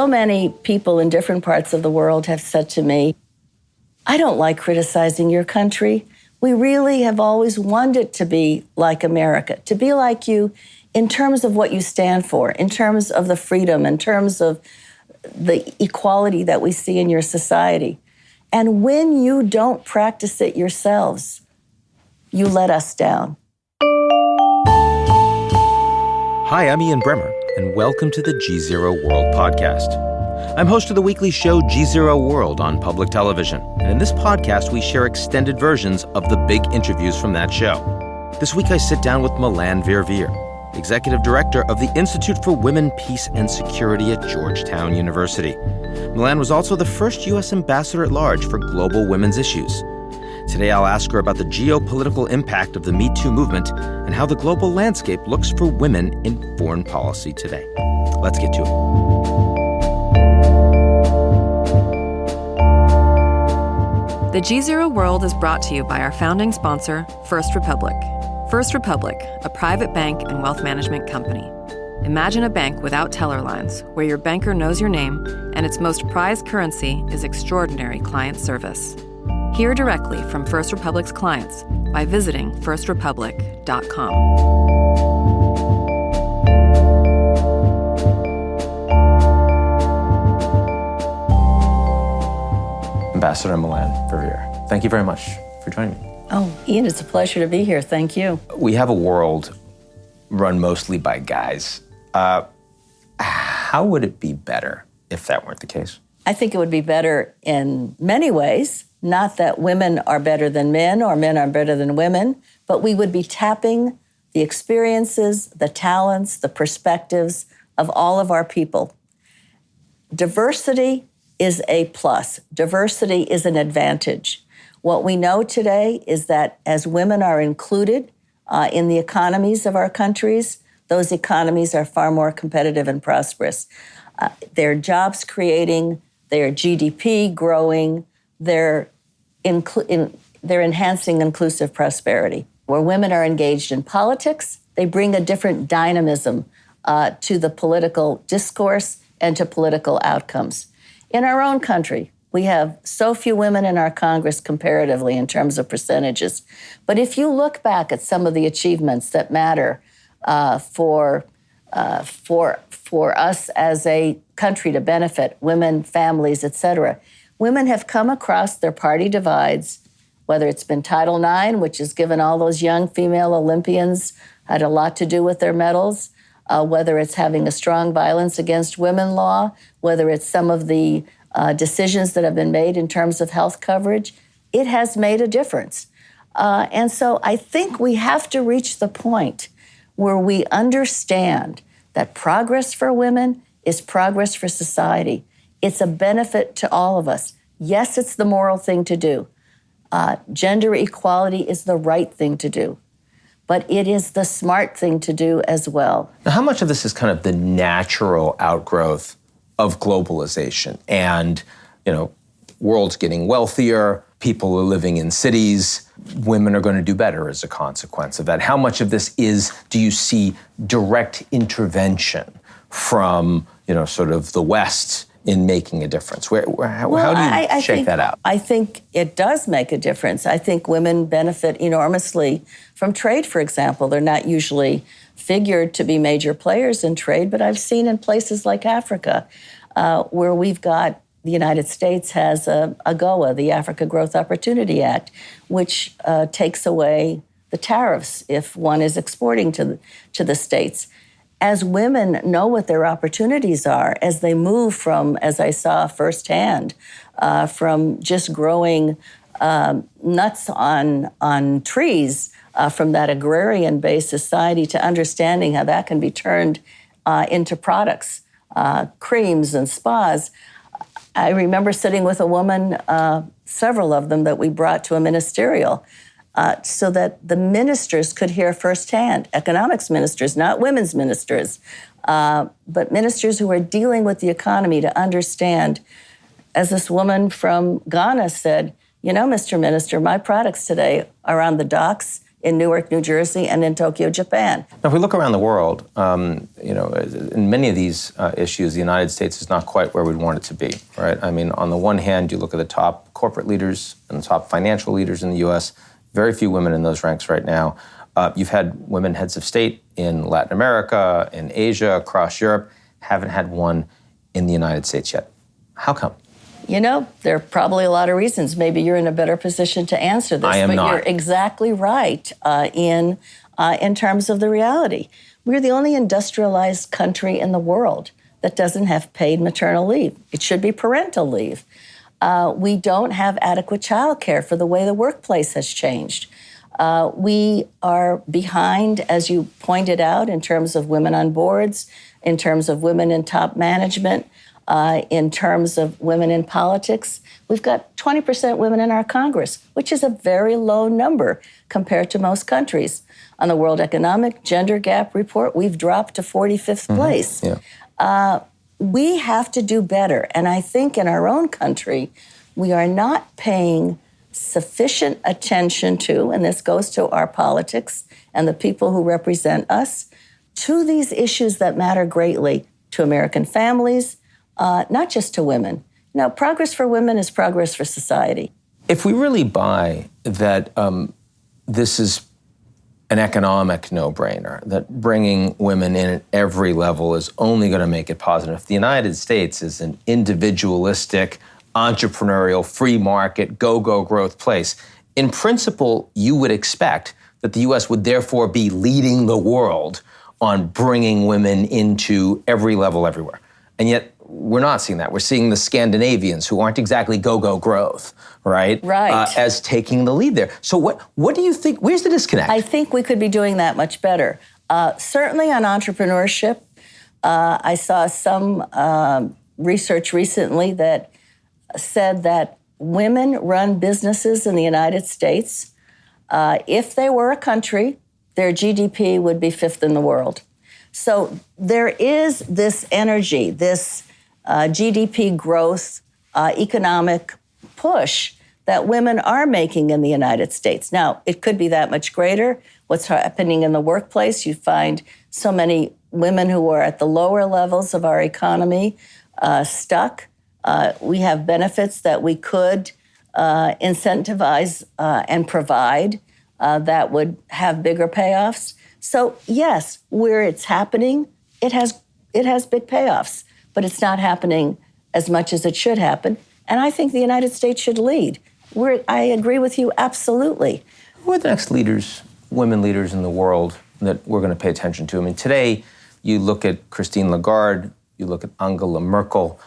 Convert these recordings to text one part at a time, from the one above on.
So many people in different parts of the world have said to me, I don't like criticizing your country. We really have always wanted to be like America, to be like you in terms of what you stand for, in terms of the freedom, in terms of the equality that we see in your society. And when you don't practice it yourselves, you let us down. Hi, I'm Ian Bremmer, and welcome to the GZERO World Podcast. I'm host of the weekly show GZERO World on public television, and in this podcast, we share extended versions of the big interviews from that show. This week, I sit down with Melanne Verveer, Executive Director of the Institute for Women, Peace, and Security at Georgetown University. Melanne was also the first U.S. ambassador at large for global women's issues. Today, I'll ask her about the geopolitical impact of the Me Too movement and how the global landscape looks for women in foreign policy today. Let's get to it. The GZERO World is brought to you by our founding sponsor, First Republic. First Republic, a private bank and wealth management company. Imagine a bank without teller lines, where your banker knows your name and its most prized currency is extraordinary client service. Hear directly from First Republic's clients by visiting firstrepublic.com. Ambassador Melanne Verveer, thank you very much for joining me. Oh, Ian, it's a pleasure to be here. Thank you. We have a world run mostly by guys. How would it be better if that weren't the case? I think it would be better in many ways. Not that women are better than men or men are better than women, but we would be tapping the experiences, the talents, the perspectives of all of our people. Diversity is a plus. Diversity is an advantage. What we know today is that as women are included in the economies of our countries, those economies are far more competitive and prosperous. They're jobs creating, they're GDP growing, they're enhancing inclusive prosperity. Where women are engaged in politics, they bring a different dynamism to the political discourse and to political outcomes. In our own country, we have so few women in our Congress comparatively in terms of percentages. But if you look back at some of the achievements that matter for us as a country to benefit women, families, et cetera, women have come across their party divides, whether it's been Title IX, which has given all those young female Olympians, had a lot to do with their medals, whether it's having a strong violence against women law, whether it's some of the decisions that have been made in terms of health coverage, it has made a difference. And so I think we have to reach the point where we understand that progress for women is progress for society. It's a benefit to all of us. Yes, it's the moral thing to do. Gender equality is the right thing to do. But it is the smart thing to do as well. Now, how much of this is kind of the natural outgrowth of globalization? And, world's getting wealthier, people are living in cities, women are going to do better as a consequence of that. How much of this do you see direct intervention from, sort of the West in making a difference? How do you shake that out? I think it does make a difference. I think women benefit enormously from trade, for example. They're not usually figured to be major players in trade, but I've seen in places like Africa where we've got the United States has AGOA, the Africa Growth Opportunity Act, which takes away the tariffs if one is exporting to the States. As women know what their opportunities are, as they move from, as I saw firsthand, from just growing nuts on trees from that agrarian-based society to understanding how that can be turned into products, creams and spas. I remember sitting with a woman, several of them that we brought to a ministerial, so that the ministers could hear firsthand, economics ministers, not women's ministers, but ministers who are dealing with the economy to understand, as this woman from Ghana said, Mr. Minister, my products today are on the docks in Newark, New Jersey, and in Tokyo, Japan. Now, if we look around the world, in many of these issues, the United States is not quite where we'd want it to be, right? I mean, on the one hand, you look at the top corporate leaders and the top financial leaders in the U.S., very few women in those ranks right now. You've had women heads of state in Latin America, in Asia, across Europe, haven't had one in the United States yet. How come? There are probably a lot of reasons. Maybe you're in a better position to answer this. I am but not. You're exactly right in terms of the reality. We're the only industrialized country in the world that doesn't have paid maternal leave. It should be parental leave. We don't have adequate child care for the way the workplace has changed. We are behind, as you pointed out, in terms of women on boards, in terms of women in top management, in terms of women in politics. We've got 20% women in our Congress, which is a very low number compared to most countries. On the World Economic Gender Gap Report, we've dropped to 45th place. Yeah. We have to do better. And I think in our own country, we are not paying sufficient attention to, and this goes to our politics and the people who represent us, to these issues that matter greatly to American families, not just to women. Progress for women is progress for society. If we really buy that this is an economic no-brainer, that bringing women in at every level is only going to make it positive. If the United States is an individualistic, entrepreneurial, free market, go-go growth place, in principle, you would expect that the U.S. would therefore be leading the world on bringing women into every level everywhere. And yet, we're not seeing that. We're seeing the Scandinavians, who aren't exactly go-go growth, right? Right. As taking the lead there. So what do you think, where's the disconnect? I think we could be doing that much better. Certainly on entrepreneurship, I saw some research recently that said that women run businesses in the United States. If they were a country, their GDP would be 5th in the world. So there is this energy, this GDP growth, economic push that women are making in the United States. Now, it could be that much greater. What's happening in the workplace, you find so many women who are at the lower levels of our economy stuck. We have benefits that we could incentivize and provide that would have bigger payoffs. So yes, where it's happening, it has big payoffs, but it's not happening as much as it should happen. And I think the United States should lead. I agree with you absolutely. Who are the next leaders, women leaders in the world that we're going to pay attention to? I mean, today you look at Christine Lagarde, you look at Angela Merkel.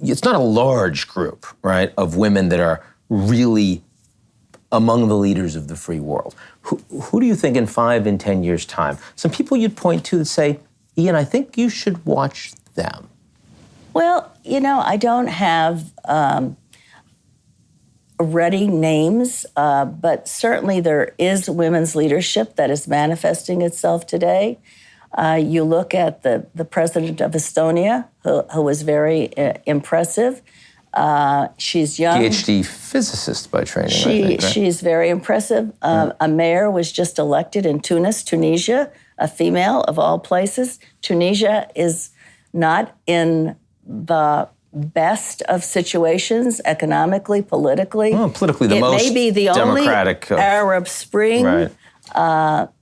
It's not a large group, right, of women that are really among the leaders of the free world. Who do you think in 5 and 10 years' time? Some people you'd point to that say, Ian, I think you should watch them. Well, I don't have ready names, but certainly there is women's leadership that is manifesting itself today. You look at the president of Estonia, who was very impressive. She's young. PhD physicist by training, I think, right? She's very impressive. A mayor was just elected in Tunisia, a female of all places. Tunisia is not in the best of situations economically, politically. Well, politically, the most democratic. It may be the only Arab Spring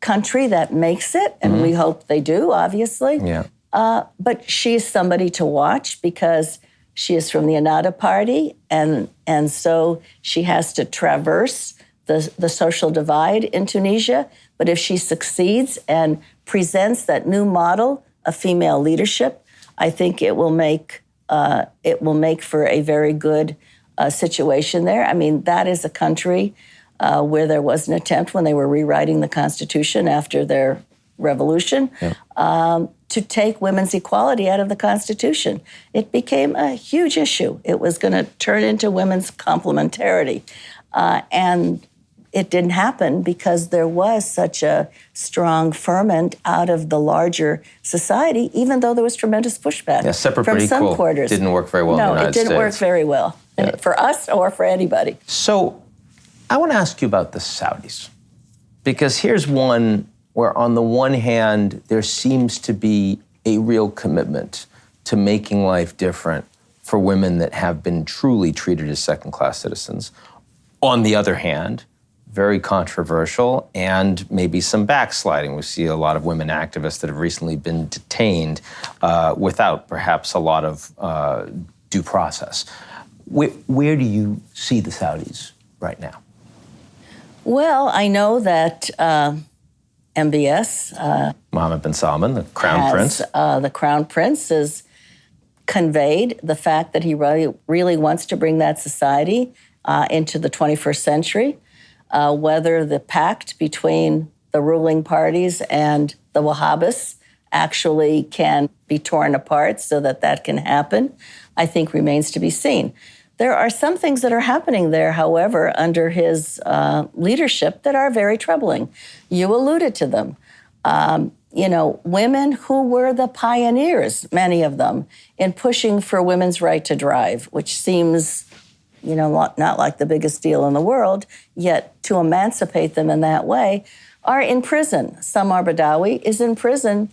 country that makes it, and we hope they do, obviously. Yeah. But she's somebody to watch because she is from the Ennahda Party, and so she has to traverse the social divide in Tunisia. But if she succeeds and presents that new model of female leadership, I think it will make for a very good situation there. I mean, that is a country where there was an attempt when they were rewriting the Constitution after their revolution to take women's equality out of the Constitution. It became a huge issue. It was going to turn into women's complementarity. And it didn't happen because there was such a strong ferment out of the larger society, even though there was tremendous pushback separate from but some equal quarters. Didn't work very well in the United States. No, it didn't work very well for us or for anybody. So I want to ask you about the Saudis. Because here's one where on the one hand, there seems to be a real commitment to making life different for women that have been truly treated as second-class citizens. On the other hand, very controversial and maybe some backsliding. We see a lot of women activists that have recently been detained without perhaps a lot of due process. Where do you see the Saudis right now? Well, I know that MBS, Mohammed bin Salman, the Crown Prince. The Crown Prince has conveyed the fact that he really wants to bring that society into the 21st century. Whether the pact between the ruling parties and the Wahhabis actually can be torn apart so that that can happen, I think remains to be seen. There are some things that are happening there, however, under his leadership that are very troubling. You alluded to them. Women who were the pioneers, many of them, in pushing for women's right to drive, which seems, not like the biggest deal in the world, yet to emancipate them in that way, are in prison. Samar Badawi is in prison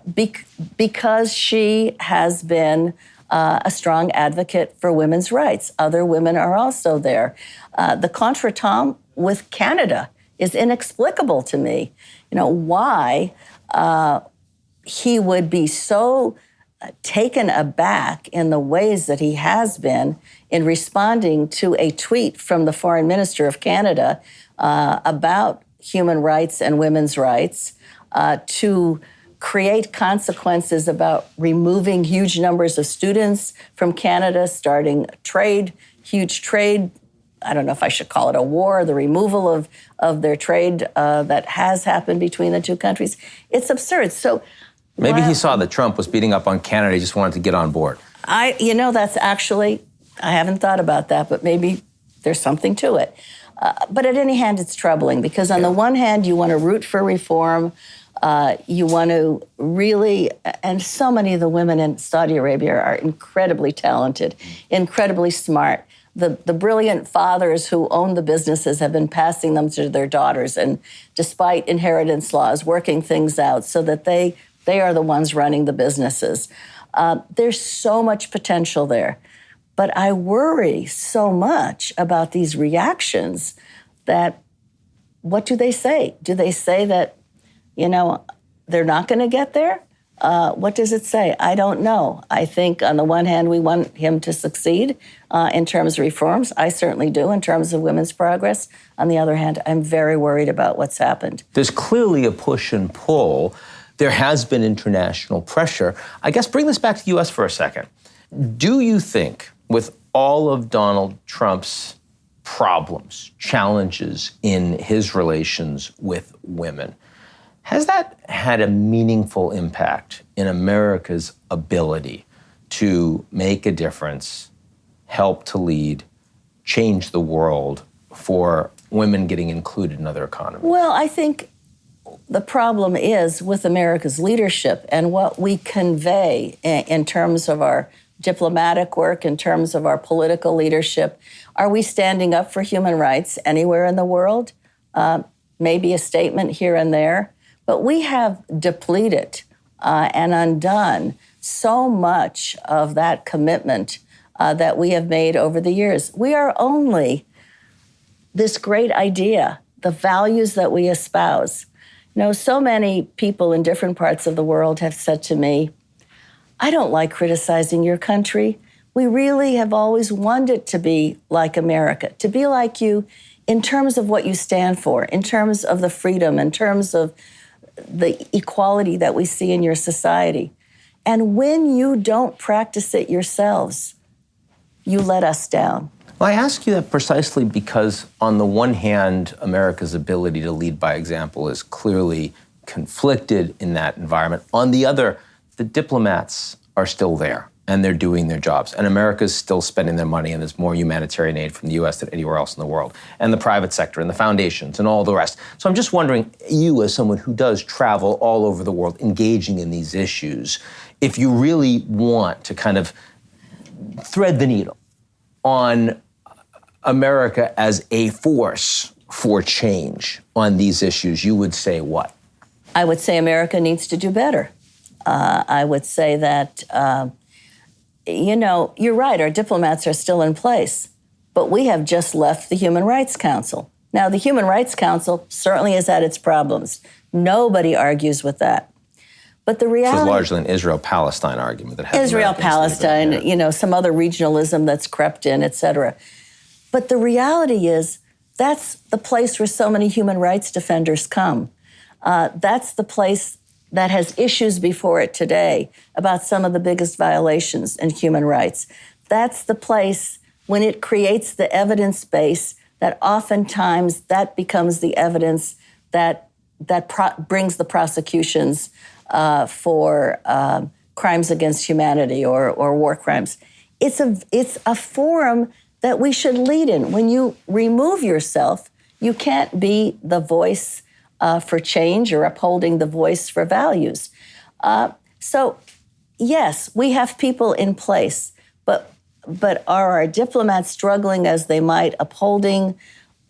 because she has been a strong advocate for women's rights. Other women are also there. The contretemps with Canada is inexplicable to me. Why he would be so taken aback in the ways that he has been in responding to a tweet from the foreign minister of Canada about human rights and women's rights, to create consequences about removing huge numbers of students from Canada, starting huge trade. I don't know if I should call it a war, the removal of their trade that has happened between the two countries. It's absurd. So maybe he saw that Trump was beating up on Canada. He just wanted to get on board. That's actually, I haven't thought about that, but maybe there's something to it. But at any hand, it's troubling because on the one hand, you want to root for reform. You want to really, and so many of the women in Saudi Arabia are incredibly talented, incredibly smart. The brilliant fathers who own the businesses have been passing them to their daughters, and despite inheritance laws, working things out so that they are the ones running the businesses. There's so much potential there. But I worry so much about these reactions that, what do they say? Do they say that, they're not going to get there? What does it say? I don't know. I think on the one hand, we want him to succeed in terms of reforms. I certainly do in terms of women's progress. On the other hand, I'm very worried about what's happened. There's clearly a push and pull. There has been international pressure. I guess bring this back to the U.S. for a second. Do you think, with all of Donald Trump's problems, challenges in his relations with women, has that had a meaningful impact in America's ability to make a difference, help to lead, change the world for women getting included in other economies? Well, I think the problem is with America's leadership and what we convey in terms of our diplomatic work, in terms of our political leadership. Are we standing up for human rights anywhere in the world? Maybe a statement here and there. But we have depleted and undone so much of that commitment that we have made over the years. We are only this great idea, the values that we espouse. So many people in different parts of the world have said to me, I don't like criticizing your country. We really have always wanted to be like America, to be like you in terms of what you stand for, in terms of the freedom, in terms of the equality that we see in your society. And when you don't practice it yourselves, you let us down. Well, I ask you that precisely because, on the one hand, America's ability to lead by example is clearly conflicted in that environment. On the other, the diplomats are still there, and they're doing their jobs. And America's still spending their money, and there's more humanitarian aid from the U.S. than anywhere else in the world, and the private sector, and the foundations, and all the rest. So I'm just wondering, you as someone who does travel all over the world, engaging in these issues, if you really want to kind of thread the needle on America as a force for change on these issues, you would say what? I would say America needs to do better. I would say that, you're right, our diplomats are still in place, but we have just left the Human Rights Council. Now, the Human Rights Council certainly has had its problems. Nobody argues with that. But the reality... So it's largely an Israel-Palestine argument that has Israel-Palestine, some other regionalism that's crept in, et cetera. But the reality is that's the place where so many human rights defenders come. That's the place that has issues before it today about some of the biggest violations in human rights. That's the place when it creates the evidence base that oftentimes that becomes the evidence that brings the prosecutions for crimes against humanity or war crimes. It's a forum that we should lead in. When you remove yourself, you can't be the voice for change or upholding the voice for values. So, yes, we have people in place, but are our diplomats struggling as they might, upholding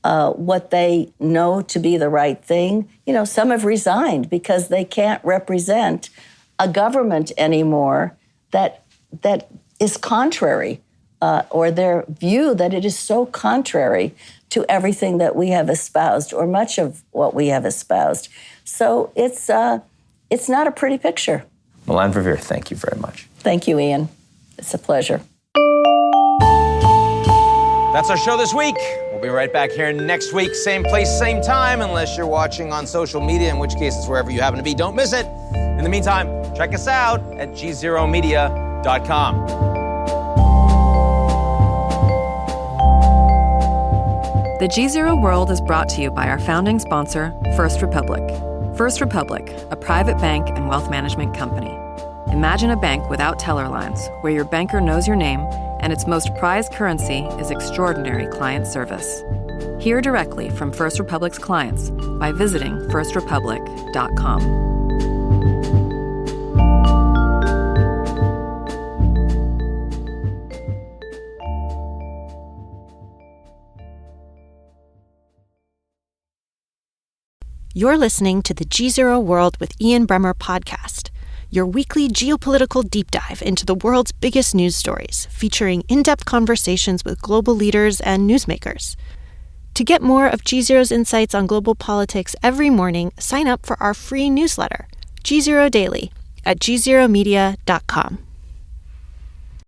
what they know to be the right thing? Some have resigned because they can't represent a government anymore that is contrary, or their view that it is so contrary to everything that we have espoused, or much of what we have espoused. So it's not a pretty picture. Melanne Verveer, thank you very much. Thank you, Ian. It's a pleasure. That's our show this week. We'll be right back here next week, same place, same time, unless you're watching on social media, in which case it's wherever you happen to be. Don't miss it. In the meantime, check us out at GZEROmedia.com. The GZERO World is brought to you by our founding sponsor, First Republic. First Republic, a private bank and wealth management company. Imagine a bank without teller lines, where your banker knows your name and its most prized currency is extraordinary client service. Hear directly from First Republic's clients by visiting firstrepublic.com. You're listening to the GZERO World with Ian Bremmer podcast, your weekly geopolitical deep dive into the world's biggest news stories, featuring in-depth conversations with global leaders and newsmakers. To get more of GZERO's insights on global politics every morning, sign up for our free newsletter, GZERO Daily, at gzeromedia.com.